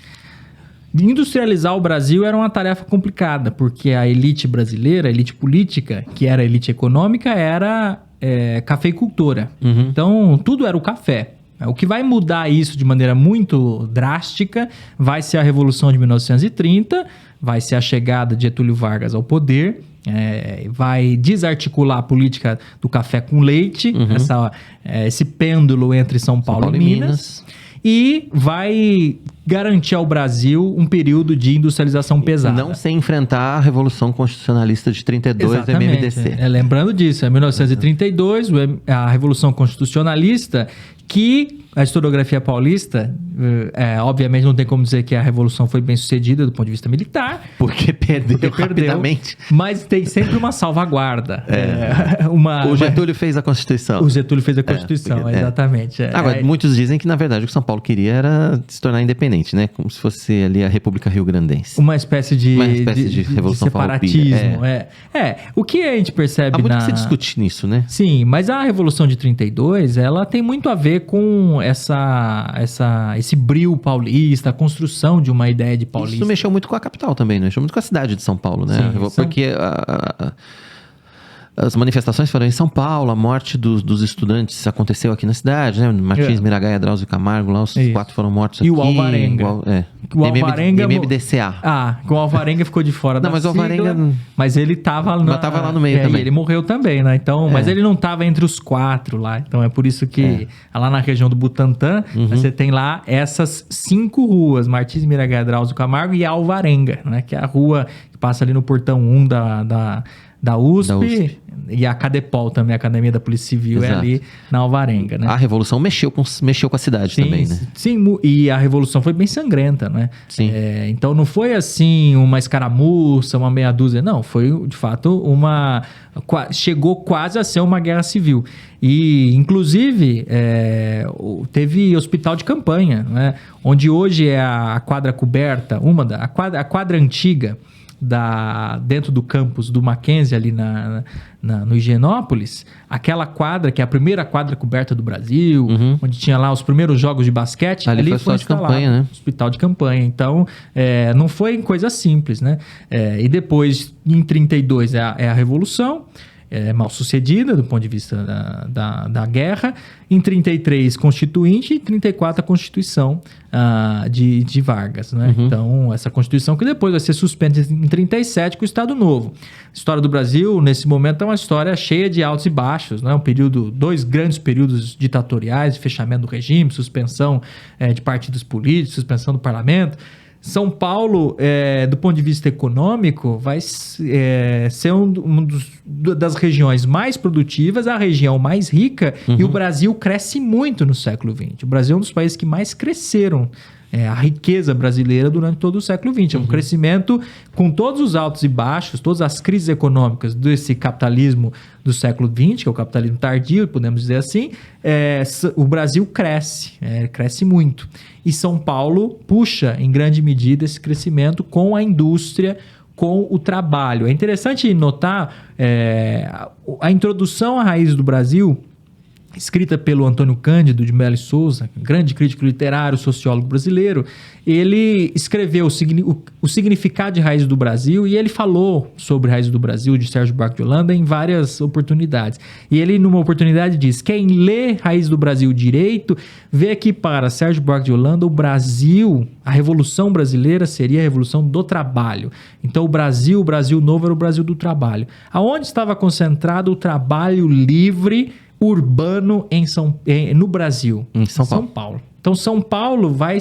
Industrializar o Brasil era uma tarefa complicada, porque a elite brasileira, a elite política, que era a elite econômica, era cafeicultora. Uhum. Então, tudo era o café. O que vai mudar isso de maneira muito drástica vai ser a Revolução de 1930, vai ser a chegada de Getúlio Vargas ao poder, vai desarticular a política do café com leite, esse pêndulo entre São Paulo e Minas. E vai garantir ao Brasil um período de industrialização pesada. Não sem enfrentar a Revolução Constitucionalista de 32 do MMDC. Lembrando disso, é 1932, a Revolução Constitucionalista, que a historiografia paulista, obviamente não tem como dizer que a Revolução foi bem sucedida do ponto de vista militar. Porque perdeu rapidamente. Mas tem sempre uma salvaguarda. O Getúlio fez a Constituição. O Getúlio fez a Constituição, exatamente. Agora, muitos dizem que, na verdade, o que São Paulo queria era se tornar independente, né? Como se fosse ali a República Rio-Grandense. Uma espécie de Revolução separatismo. O que a gente percebe há muito que se discute nisso, né? Sim, mas a Revolução de 32, ela tem muito a ver ver com esse brio paulista, a construção de uma ideia de paulista. Isso mexeu muito com a capital também, né? Mexeu muito com a cidade de São Paulo, né? Sim, porque as manifestações foram em São Paulo, a morte dos estudantes aconteceu aqui na cidade, né? Martins, Miragaia, Drauzio e Camargo, lá os 4 foram mortos aqui. E o Alvarenga. O Alvarenga... MMDCA. O Alvarenga ficou de fora da mas sigla, o Alvarenga... Mas ele tava lá no meio também. Ele morreu também, né? Então, mas ele não tava entre os 4 lá. Então é por isso que lá na região do Butantã, você tem lá essas 5 ruas, Martins, Miragaia, Drauzio e Camargo e Alvarenga, né? Que é a rua que passa ali no portão 1 da USP, e a Cadepol também, a Academia da Polícia Civil, é ali na Alvarenga, né? A Revolução mexeu com a cidade também, né? Sim, e a Revolução foi bem sangrenta, né? Sim. Então não foi assim uma escaramuça, uma meia dúzia, não. Foi, de fato, chegou quase a ser uma guerra civil. E, inclusive, teve hospital de campanha, né? Onde hoje é a quadra coberta, a quadra antiga, dentro do campus do Mackenzie, ali no Higienópolis, aquela quadra, que é a primeira quadra coberta do Brasil, onde tinha lá os primeiros jogos de basquete, ali foi hospital de campanha, né? Hospital de campanha. Então, não foi coisa simples, né? E depois, em 32, é a Revolução, mal sucedida do ponto de vista da guerra. Em 33, Constituinte, e em 34, a Constituição de Vargas, né? Então, essa Constituição que depois vai ser suspensa em 37 com o Estado Novo. A história do Brasil, nesse momento, é uma história cheia de altos e baixos, né? 2 grandes períodos ditatoriais, fechamento do regime, suspensão de partidos políticos, suspensão do parlamento. São Paulo, do ponto de vista econômico, vai ser uma das regiões mais produtivas, a região mais rica, e o Brasil cresce muito no século XX. O Brasil é um dos países que mais cresceram a riqueza brasileira durante todo o século XX. É um crescimento com todos os altos e baixos, todas as crises econômicas desse capitalismo do século XX, que é o capitalismo tardio, podemos dizer assim. O Brasil cresce muito. E São Paulo puxa, em grande medida, esse crescimento com a indústria, com o trabalho. É interessante notar a introdução à raiz do Brasil, escrita pelo Antônio Cândido de Melo e Souza, grande crítico literário, sociólogo brasileiro. Ele escreveu o significado de Raiz do Brasil, e ele falou sobre Raiz do Brasil, de Sérgio Buarque de Holanda, em várias oportunidades. E ele, numa oportunidade, diz: quem lê Raiz do Brasil direito, vê que para Sérgio Buarque de Holanda, o Brasil, a Revolução Brasileira, seria a Revolução do Trabalho. Então o Brasil novo era o Brasil do trabalho. Aonde estava concentrado o trabalho livre urbano no Brasil? Em São Paulo. Então São Paulo vai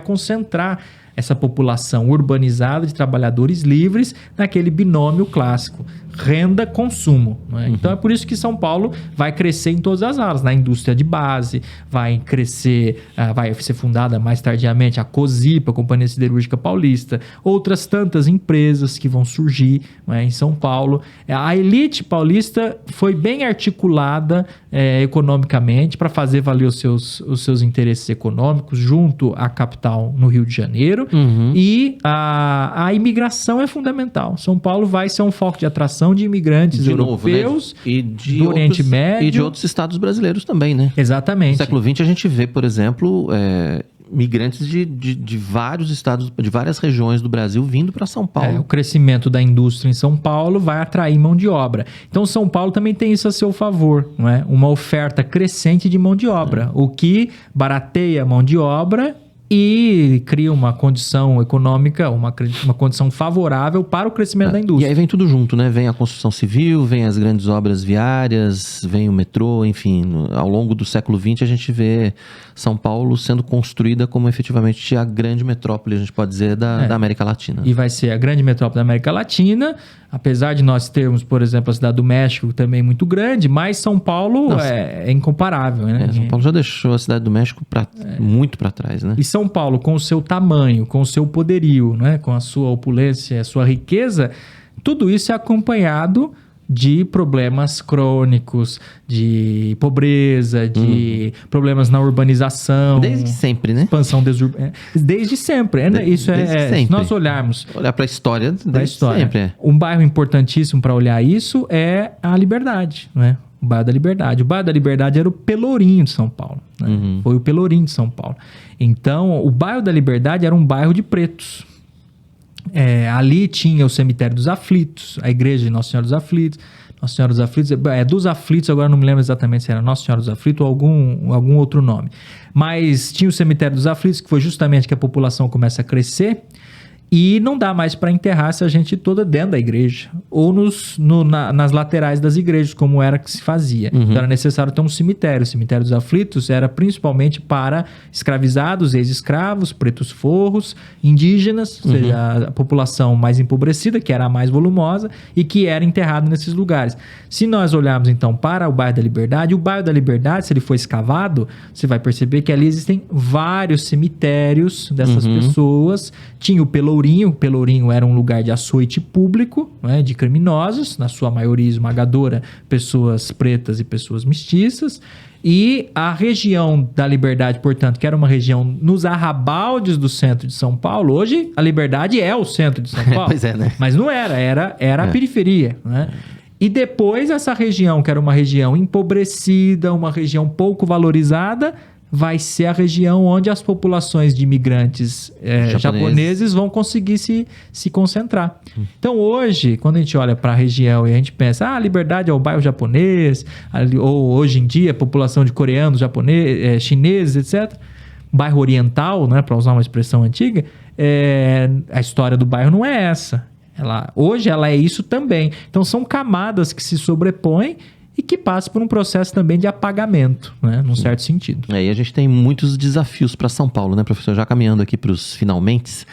concentrar essa população urbanizada de trabalhadores livres naquele binômio clássico, renda-consumo, né? Então é por isso que São Paulo vai crescer em todas as áreas, na indústria de base, vai crescer, vai ser fundada mais tardiamente a COSIPA, a Companhia Siderúrgica Paulista, outras tantas empresas que vão surgir, né, em São Paulo. A elite paulista foi bem articulada economicamente para fazer valer os seus interesses econômicos junto à capital no Rio de Janeiro, e a imigração é fundamental. São Paulo vai ser um foco de atração de imigrantes europeus, né? E do Oriente Médio. E de outros estados brasileiros também, né? Exatamente. No século XX a gente vê, por exemplo, migrantes de vários estados, de várias regiões do Brasil vindo para São Paulo. O crescimento da indústria em São Paulo vai atrair mão de obra. Então São Paulo também tem isso a seu favor, não é? Uma oferta crescente de mão de obra, o que barateia a mão de obra e cria uma condição econômica, uma condição favorável para o crescimento da indústria. E aí vem tudo junto, né? Vem a construção civil, vem as grandes obras viárias, vem o metrô, enfim. Ao longo do século XX a gente vê São Paulo sendo construída como efetivamente a grande metrópole, a gente pode dizer, da América Latina. E vai ser a grande metrópole da América Latina, apesar de nós termos, por exemplo, a cidade do México também muito grande, mas São Paulo é incomparável, né? São Paulo já deixou a cidade do México muito para trás, né? E São Paulo, com o seu tamanho, com o seu poderio, né? Com a sua opulência, a sua riqueza, tudo isso é acompanhado de problemas crônicos, de pobreza, de problemas na urbanização. Desde sempre, né? Expansão desde sempre. Isso sempre. Se nós olharmos... Olhar para a história, desde sempre. Um bairro importantíssimo para olhar isso é a Liberdade, né? O bairro da Liberdade. O bairro da Liberdade era o Pelourinho de São Paulo. Né? Foi o Pelourinho de São Paulo. Então, o bairro da Liberdade era um bairro de pretos. Ali tinha o Cemitério dos Aflitos, a igreja de Nossa Senhora dos Aflitos. Nossa Senhora dos Aflitos, dos Aflitos, agora não me lembro exatamente se era Nossa Senhora dos Aflitos ou algum outro nome. Mas tinha o Cemitério dos Aflitos, que foi justamente que a população começa a crescer e não dá mais para enterrar essa gente toda dentro da igreja ou nas laterais das igrejas, como era que se fazia. Então era necessário ter um cemitério. O Cemitério dos Aflitos era principalmente para escravizados, ex-escravos, pretos forros, indígenas, ou seja, a população mais empobrecida, que era a mais volumosa e que era enterrada nesses lugares. Se nós olharmos então para o bairro da Liberdade, se ele for escavado, você vai perceber que ali existem vários cemitérios dessas pessoas. Tinha o Pelourinho era um lugar de açoite público, né, de criminosos, na sua maioria esmagadora, pessoas pretas e pessoas mestiças. E a região da Liberdade, portanto, que era uma região nos arrabaldes do centro de São Paulo, hoje a Liberdade é o centro de São Paulo. Pois é, né? Mas não era a periferia, né? E depois essa região, que era uma região empobrecida, uma região pouco valorizada, vai ser a região onde as populações de imigrantes japoneses vão conseguir se concentrar. Então hoje, quando a gente olha para a região e a gente pensa, a Liberdade é o bairro japonês, ou hoje em dia a população de coreanos, japoneses, chineses, etc., bairro oriental, né, para usar uma expressão antiga, a história do bairro não é essa. Hoje ela é isso também. Então são camadas que se sobrepõem e que passa por um processo também de apagamento, né, num certo sentido. E a gente tem muitos desafios para São Paulo, né, professor? Já caminhando aqui para os finalmente,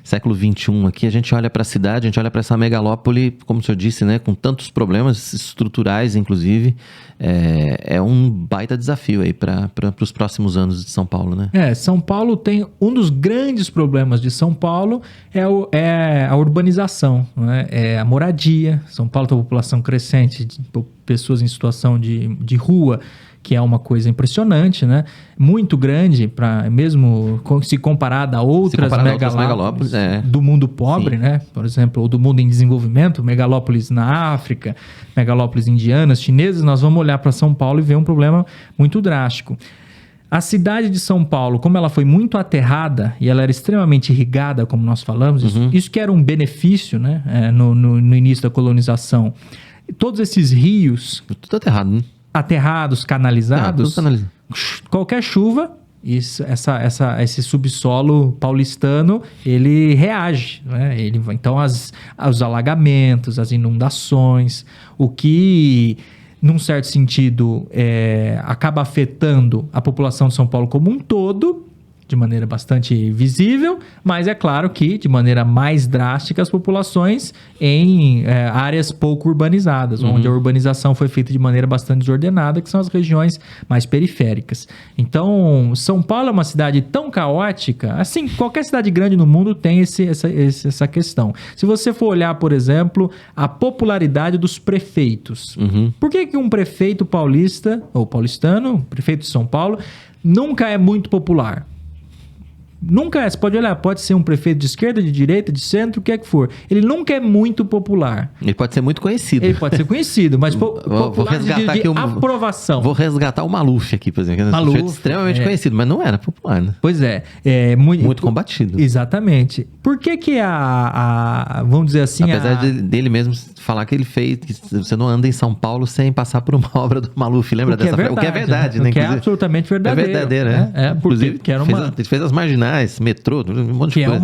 século XXI aqui, a gente olha para a cidade, a gente olha para essa megalópole, como o senhor disse, né, com tantos problemas estruturais, inclusive, é um baita desafio aí para os próximos anos de São Paulo, né? São Paulo tem um dos grandes problemas de São Paulo é a urbanização, né? É a moradia. São Paulo tem uma população crescente, de pessoas em situação de rua, que é uma coisa impressionante, né? Muito grande, mesmo se comparada a outras megalópolis do mundo pobre, né? Por exemplo, ou do mundo em desenvolvimento, megalópolis na África, megalópolis indianas, chinesas, nós vamos olhar para São Paulo e ver um problema muito drástico. A cidade de São Paulo, como ela foi muito aterrada e ela era extremamente irrigada, como nós falamos, isso que era um benefício, né? No início da colonização. Todos esses rios... Tudo aterrado, né? Aterrados, canalizados, qualquer chuva, esse subsolo paulistano, ele reage, né? Então, os alagamentos, as inundações, o que, num certo sentido, acaba afetando a população de São Paulo como um todo, de maneira bastante visível, mas é claro que, de maneira mais drástica, as populações em áreas pouco urbanizadas, onde a urbanização foi feita de maneira bastante desordenada, que são as regiões mais periféricas. Então, São Paulo é uma cidade tão caótica, assim, qualquer cidade grande no mundo tem essa questão. Se você for olhar, por exemplo, a popularidade dos prefeitos. Por que um prefeito paulista, ou paulistano, prefeito de São Paulo, nunca é muito popular? Nunca é, você pode olhar, pode ser um prefeito de esquerda, de direita, de centro, o que é que for. Ele nunca é muito popular. Ele pode ser muito conhecido. Ele pode ser conhecido, mas popular vou resgatar de aqui aprovação. Vou resgatar o Maluf aqui, por exemplo. Maluf, extremamente conhecido, mas não era popular, né? Pois é. Muito combatido. Exatamente. Por que vamos dizer assim... Apesar dele mesmo falar que ele fez, que você não anda em São Paulo sem passar por uma obra do Maluf, lembra dessa frase? O que é verdade, né? O que é absolutamente verdadeiro. É verdadeiro, né? Inclusive, que era ele fez as marginais, metrô, um monte de coisa.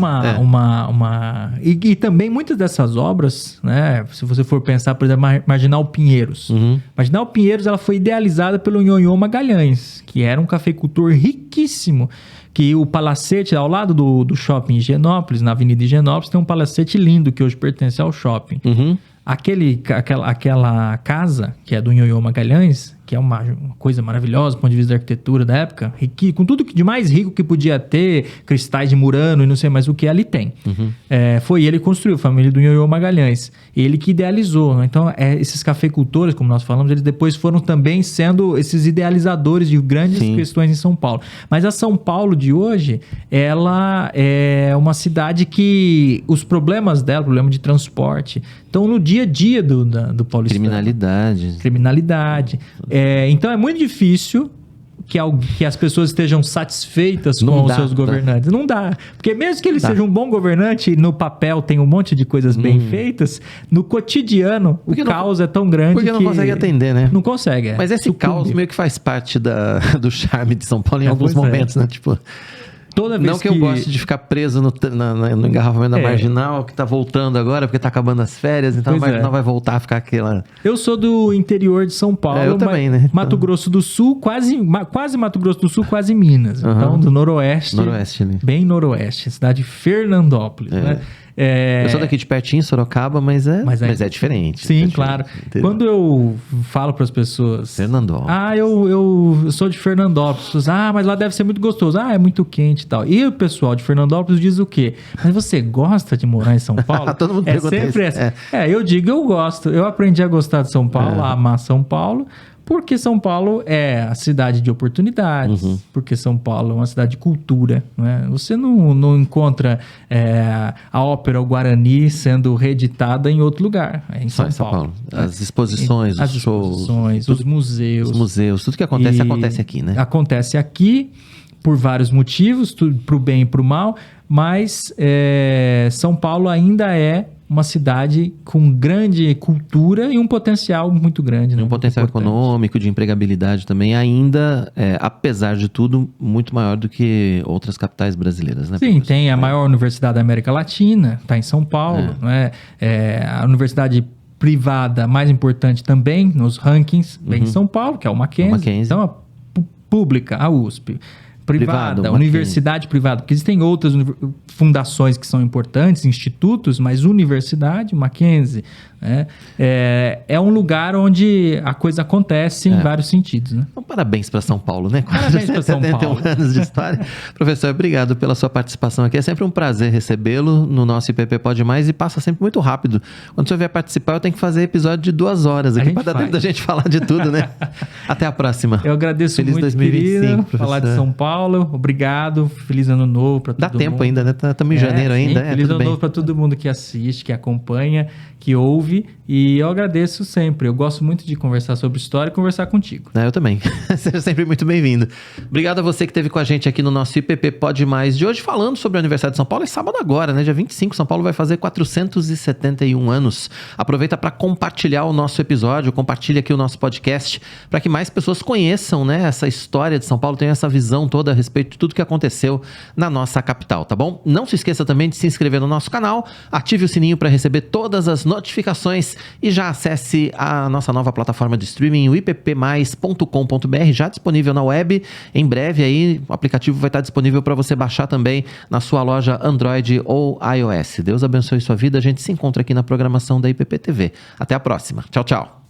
E também muitas dessas obras, né? Se você for pensar, por exemplo, Marginal Pinheiros. Marginal Pinheiros, ela foi idealizada pelo Nhonhô Magalhães, que era um cafeicultor riquíssimo, que o palacete, ao lado do shopping Higienópolis, na Avenida Higienópolis, tem um palacete lindo que hoje pertence ao shopping. Aquela casa, que é do Nhonhô Magalhães, que é uma coisa maravilhosa do ponto de vista da arquitetura da época, com tudo de mais rico que podia ter, cristais de Murano e não sei mais o que ali tem. Foi ele que construiu, a família do Ioiô Magalhães. Ele que idealizou, né? Então, esses cafeicultores, como nós falamos, eles depois foram também sendo esses idealizadores de grandes questões em São Paulo. Mas a São Paulo de hoje, ela é uma cidade que os problemas dela, problema de transporte, estão no dia a dia do paulistano. Criminalidade. Então é muito difícil que as pessoas estejam satisfeitas com os seus governantes. Não dá. Porque mesmo que ele seja um bom governante e no papel tem um monte de coisas bem feitas, no cotidiano o caos é tão grande porque que... não consegue atender, né? Não consegue. Mas esse caos meio que faz parte do charme de São Paulo em alguns momentos, né? Tipo... Toda vez não que eu goste de ficar preso no engarrafamento da Marginal, que tá voltando agora, porque tá acabando as férias, então a Marginal vai voltar a ficar aquela... Eu sou do interior de São Paulo. Eu também, né? Mato Grosso do Sul, quase Mato Grosso do Sul, quase Minas. Então, do noroeste. Noroeste, né? Bem noroeste. Cidade de Fernandópolis, né? Eu sou daqui de pertinho, Sorocaba, mas é diferente. Sim, claro. Quando eu falo para as pessoas... Fernandópolis. Eu sou de Fernandópolis. Mas lá deve ser muito gostoso. É muito quente e tal. E o pessoal de Fernandópolis diz o quê? Mas você gosta de morar em São Paulo? Todo mundo pergunta sempre isso. Eu digo, eu gosto. Eu aprendi a gostar de São Paulo, a amar São Paulo, porque São Paulo é a cidade de oportunidades, porque São Paulo é uma cidade de cultura. Né? Você não encontra a ópera o Guarani sendo reeditada em outro lugar. É em São Paulo. As exposições, os shows. Os museus. Os museus, tudo que acontece aqui, né? Acontece aqui por vários motivos, pro bem e pro mal, mas São Paulo ainda é uma cidade com grande cultura e um potencial muito grande. Né? Um potencial econômico, de empregabilidade também, ainda, apesar de tudo, muito maior do que outras capitais brasileiras, né? Sim, tem a maior universidade da América Latina, está em São Paulo, né? A universidade privada mais importante também nos rankings, vem em São Paulo, que é o Mackenzie. Então, a pública, a USP. Privada, universidade privada, porque existem outras fundações que são importantes, institutos, mas universidade, Mackenzie, né? É um lugar onde a coisa acontece em vários sentidos, né? Então, parabéns para São Paulo, né? Parabéns para São Paulo. 71 anos de história. Professor, obrigado pela sua participação aqui. É sempre um prazer recebê-lo no nosso IPP Pode Mais e passa sempre muito rápido. Quando o senhor vier participar, eu tenho que fazer episódio de 2 horas aqui para dar tempo da gente falar de tudo, né? Até a próxima. Eu agradeço Feliz muito, 2025, querido, professor. Falar de São Paulo. Obrigado. Feliz ano novo para todo mundo. Dá tempo ainda, né? Estamos em janeiro ainda. Feliz ano novo para todo mundo que assiste, que acompanha, que ouve. E eu agradeço sempre. Eu gosto muito de conversar sobre história e conversar contigo. Eu também. Seja sempre muito bem-vindo. Obrigado a você que esteve com a gente aqui no nosso IPP Pode Mais de hoje, falando sobre o aniversário de São Paulo. É sábado agora, né? Dia 25, São Paulo vai fazer 471 anos. Aproveita para compartilhar o nosso episódio, compartilha aqui o nosso podcast, para que mais pessoas conheçam, né, essa história de São Paulo, tenham essa visão toda a respeito de tudo que aconteceu na nossa capital, tá bom? Não se esqueça também de se inscrever no nosso canal, ative o sininho para receber todas as notificações e já acesse a nossa nova plataforma de streaming, o ippmais.com.br, já disponível na web. Em breve aí o aplicativo vai estar disponível para você baixar também na sua loja Android ou iOS. Deus abençoe sua vida. A gente se encontra aqui na programação da IPP TV. Até a próxima. Tchau, tchau.